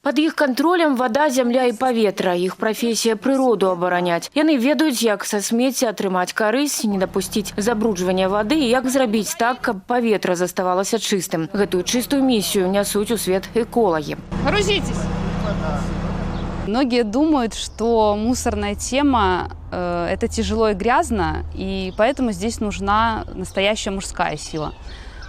Под их контролем вода, земля и поветра. Их профессия природу обараняць. Яны ведаюць, як са смецця атрымаць карысць, не дапусціць забруджвання воды и як зрабіць так, каб паветра заставалася чыстым. Гэтую чистую миссию нясуць у свет эколаги. Грузитесь! Многие думают, что мусорная тема это тяжело и грязно, и поэтому здесь нужна настоящая мужская сила.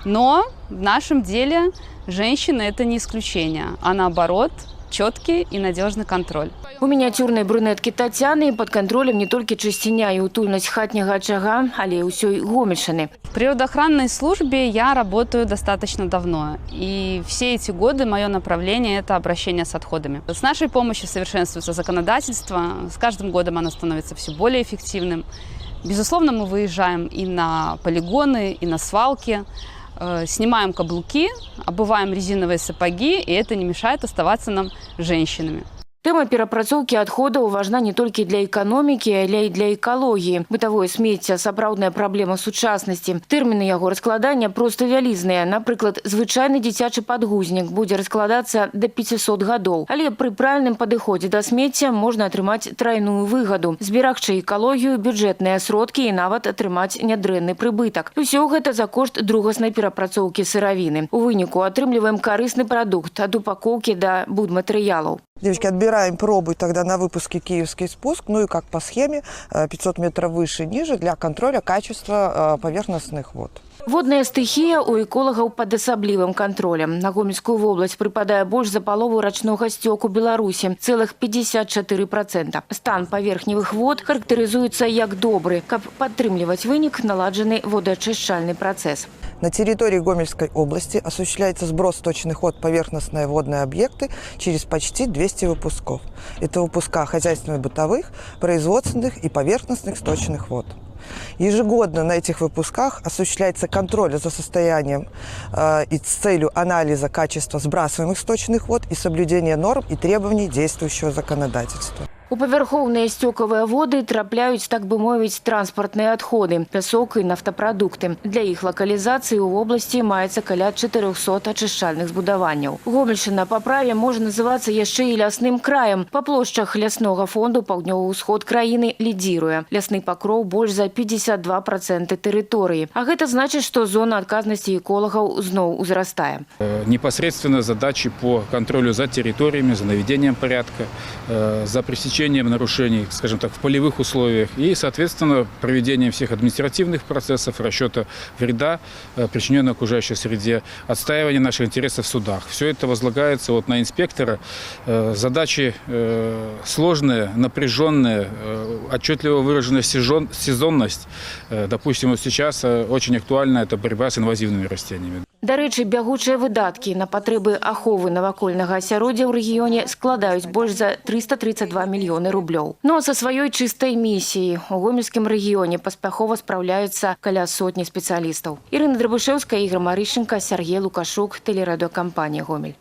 Но в нашем деле женщины – это не исключение, а наоборот – четкий и надежный контроль. У миниатюрной брюнетки Татьяны под контролем не только чысціня и утульность хатняга очага, але и усей Гомельщины. В природоохранной службе я работаю достаточно давно. И все эти годы мое направление – это обращение с отходами. С нашей помощью совершенствуется законодательство. С каждым годом оно становится все более эффективным. Безусловно, мы выезжаем и на полигоны, и на свалки. Снимаем каблуки, обуваем резиновые сапоги, и это не мешает оставаться нам женщинами. Тема перапрацоўкі адходаў важна не толькі для эканомікі, але і для экалогіі. Бытавое смецце – сапраўдная праблема сучаснасці. Тэрміны яго раскладання проста вялізныя. Напрыклад, звычайны дзіцячы падгузнік будзе раскладацца да 500 гадоў. Але пры правільным падыходзе да смецця можна атрымаць трайную выгаду. Зберагчы экалогію, бюджэтныя сродкі і нават атрымаць нядрэнны прыбытак. Усё гэта за кошт другаснай перапрацоўкі сыравіны. У выніку атрымліваем карысны прадукт ад упакоўкі да будматэрыялаў. Девочки, отбираем пробы тогда на выпуске «Киевский спуск», ну и как по схеме 500 метров выше, ниже для контроля качества поверхностных вод. Водная стихия у эколагаў под асаблівым контролем. На Гомельскую область припадае больш за палову рачнога сцёку Беларусі – целых 54%. Стан паверхневых вод характарызуецца як добры, каб падтрымліваць вынік наладжаны водоочищальный процесс. На территории Гомельской области осуществляется сброс сточных вод в поверхностные водные объекты через почти 200 выпусков. Это выпуска хозяйственно-бытовых, производственных и поверхностных сточных вод. Ежегодно на этих выпусках осуществляется контроль за состоянием и с целью анализа качества сбрасываемых сточных вод и соблюдения норм и требований действующего законодательства. У павярхоўныя сцёкавыя воды трапляюць, так бы мовіць, транспартныя адходы, пясок і нафтапрадукты. Для іх лакалізацыі ў вобласці маецца каля 400 ачышчальных збудаванняў. Гомельшчына па праве можа называцца яшчэ і лясным краем. Па плошчах ляснога фонду паўднёвы ўсход краіны лідзіруе. Лясны пакроў больш за 52% тэрыторыі. А гэта значыць, што зона адказнасці эколагаў зноў узрастае. Непосредственно задачи по контролю за территориями, за наведением порядка, за пресечением нарушений, скажем так, в полевых условиях и, соответственно, проведением всех административных процессов, расчета вреда, причиненного окружающей среде, отстаивания наших интересов в судах. Все это возлагается на инспектора. Задачи сложные, напряженные, отчетливо выраженная сезонность. Допустим, сейчас очень актуальна это борьба с инвазивными растениями. Дарэчы, бягучыя выдаткі на патрэбы аховы навакольнага асяроддзя ў рэгіёне складаюць больш за 332 мільёны рублёў. Ну а са сваёй чыстай місіяй у гомельскім рэгіёне паспяхова спраўляюцца каля сотні спецыялістаў. Ірына Драбышэўская, Ігор Марышченко, Сергей Лукашук, тэлерадыёкампанія «Гомель».